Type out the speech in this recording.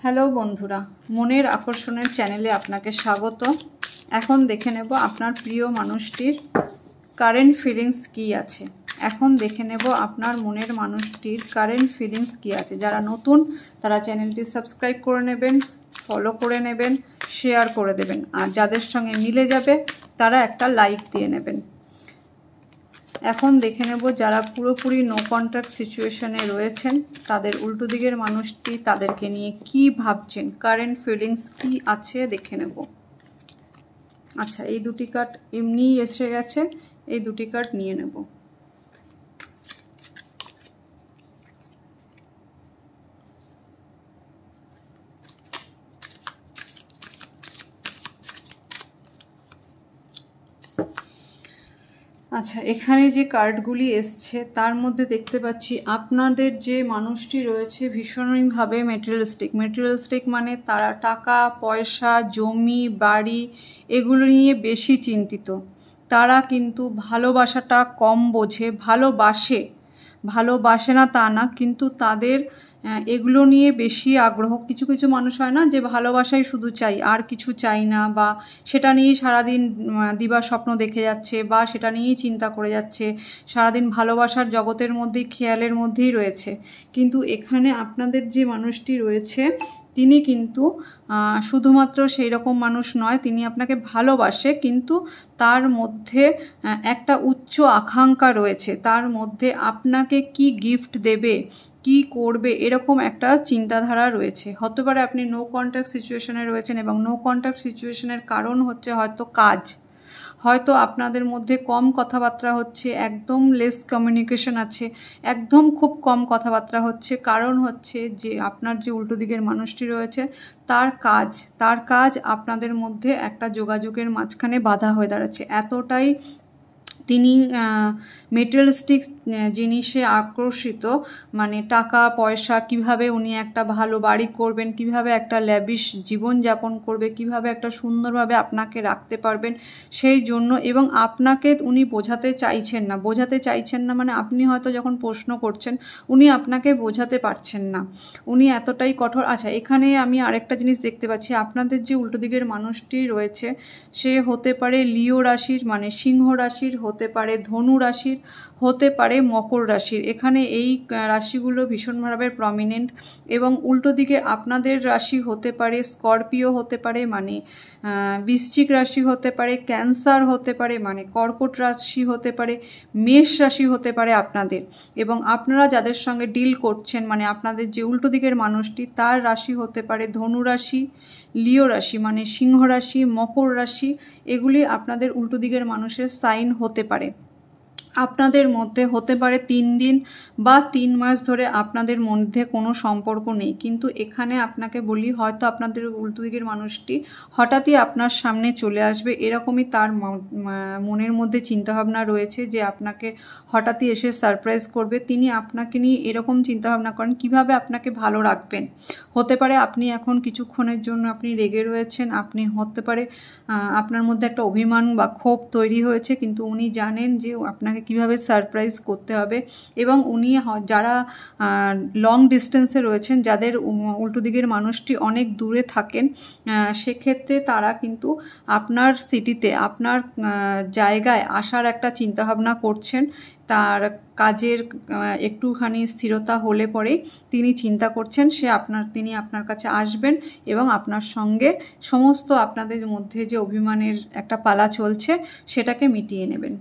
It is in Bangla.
হ্যালো বন্ধুরা, মনের আকর্ষণের চ্যানেলে আপনাকে স্বাগত। এখন দেখে নেব আপনার প্রিয় মানুষটির কারেন্ট ফিলিংস কী আছে। এখন দেখে নেব আপনার মনের মানুষটির কারেন্ট ফিলিংস কী আছে। যারা নতুন তারা চ্যানেলটি সাবস্ক্রাইব করে নেবেন, ফলো করে নেবেন, শেয়ার করে দেবেন। আর যাদের সঙ্গে মিলে যাবে তারা একটা লাইক দিয়ে নেবেন। এখন দেখে নেব যারা পুরোপুরি নো কন্ট্যাক্ট সিচুয়েশনে রয়েছেন তাদের উল্টো দিকের মানুষটি তাদেরকে নিয়ে কি ভাবছেন, কারেন্ট ফিলিংস কি আছে দেখে নেব। আচ্ছা, এই দুটি কার্ড এমনিই এসে গেছে, এই দুটি কার্ড নিয়ে নেব। আচ্ছা, এখানে যে কার্ডগুলি এসছে তার মধ্যে দেখতে পাচ্ছি আপনাদের যে মানুষটি রয়েছে ভীষণভাবে মেটেরিয়ালিস্টিক মানে তারা টাকা পয়সা জমি বাড়ি এগুলো নিয়ে বেশি চিন্তিত। তারা কিন্তু ভালোবাসাটা কম বোঝে, ভালোবাসে না তা না, কিন্তু তাদের এগুলো নিয়ে বেশি আগ্রহ। কিছু কিছু মানুষ হয় না যে ভালোবাসাই শুধু চাই, আর কিছু চাই না, বা সেটা নিয়েই সারাদিন দিবা স্বপ্ন দেখে যাচ্ছে, বা সেটা নিয়েই চিন্তা করে যাচ্ছে, সারাদিন ভালোবাসার জগতের মধ্যেই খেয়ালের মধ্যেই রয়েছে। কিন্তু এখানে আপনাদের যে মানুষটি রয়েছে তিনি কিন্তু শুধুমাত্র সেই রকম মানুষ নয়, তিনি আপনাকে ভালোবাসে, কিন্তু তার মধ্যে একটা উচ্চ আকাঙ্ক্ষা রয়েছে। তার মধ্যে আপনাকে কি গিফট দেবে, কি করবে, এরকম একটা চিন্তাধারা রয়েছে। হতে পারে আপনি নো কন্ট্যাক্ট সিচুয়েশনে রয়েছেন এবং নো কন্ট্যাক্ট সিচুয়েশনের কারণ হচ্ছে হয়তো কাজ, হয়তো আপনাদের মধ্যে কম কথাবার্তা হচ্ছে, একদম লেস কমিউনিকেশন আছে, একদম খুব কম কথাবার্তা হচ্ছে। কারণ হচ্ছে যে আপনার যে উল্টো দিকের মানুষটি রয়েছে তার কাজ আপনাদের মধ্যে একটা যোগাযোগের মাঝখানে বাধা হয়ে দাঁড়াচ্ছে। এতটাই তিনি মেটেরিয়ালিস্টিক জিনিসে আকর্ষিত, মানে টাকা পয়সা, কিভাবে উনি একটা ভালো বাড়ি করবেন, কিভাবে একটা ল্যাভিশ জীবনযাপন করবে, কিভাবে একটা সুন্দরভাবে আপনাকে রাখতে পারবেন সেই জন্য। এবং আপনাকে উনি বোঝাতে চাইছেন না মানে আপনি হয়তো যখন প্রশ্ন করছেন উনি আপনাকে বোঝাতে পারছেন না, উনি এতটাই কঠোর। আচ্ছা, এখানে আমি আরেকটা জিনিস দেখতে পাচ্ছি, আপনাদের যে উল্টো দিকের মানুষটি রয়েছে সে হতে পারে লিও রাশির মানে সিংহ রাশির, হতে পারে ধনু রাশির, হতে পারে মকর রাশির। এখানে এই রাশিগুলো ভীষণভাবে প্রমিনেন্ট। এবং উল্টো দিকে আপনাদের রাশি হতে পারে স্করপিও, হতে পারে মানে বৃশ্চিক রাশি, হতে পারে ক্যান্সার, হতে পারে মানে কর্কট রাশি, হতে পারে মেষ রাশি, হতে পারে আপনাদের। এবং আপনারা যাদের সঙ্গে ডিল করছেন মানে আপনাদের যে উল্টো দিকের মানুষটি তার রাশি হতে পারে ধনু রাশি, লিও রাশি মানে সিংহ রাশি, মকর রাশি। এগুলি আপনাদের উল্টো দিকের মানুষের সাইন হতে পারে। আপনাদের মধ্যে হতে পারে 3 দিন বা 3 মাস ধরে আপনাদের মধ্যে কোনো সম্পর্ক নেই, কিন্তু এখানে আপনাকে বলি হয়তো আপনাদের উল্টো দিকের মানুষটি হঠাৎই আপনার সামনে চলে আসবে, এরকমই তার মনের মধ্যে চিন্তাভাবনা রয়েছে যে আপনাকে হঠাৎই এসে সারপ্রাইজ করবে। তিনি আপনাকে নিয়ে এরকম চিন্তাভাবনা করেন কিভাবে আপনাকে ভালো রাখবেন। হতে পারে আপনি এখন কিছুক্ষণের জন্য আপনি রেগে রয়েছেন, আপনি হতে পারে আপনার মধ্যে একটা অভিমান বা ক্ষোভ তৈরি হয়েছে, কিন্তু উনি জানেন যে আপনাকে কিভাবে সারপ্রাইজ করতে হবে। এবং উনি যারা লং ডিস্টেন্সে রয়েছেন, যাদের উল্টো দিকের মানুষটি অনেক দূরে থাকেন, সেক্ষেত্রে তারা কিন্তু আপনার সিটিতে আপনার জায়গায় আসার একটা চিন্তাভাবনা করছেন। তার কাজের একটুখানি স্থিরতা হলে পরেই তিনি চিন্তা করছেন তিনি আপনার কাছে আসবেন এবং আপনার সঙ্গে সমস্ত আপনাদের মধ্যে যে অভিমানের একটা পালা চলছে সেটাকে মিটিয়ে নেবেন।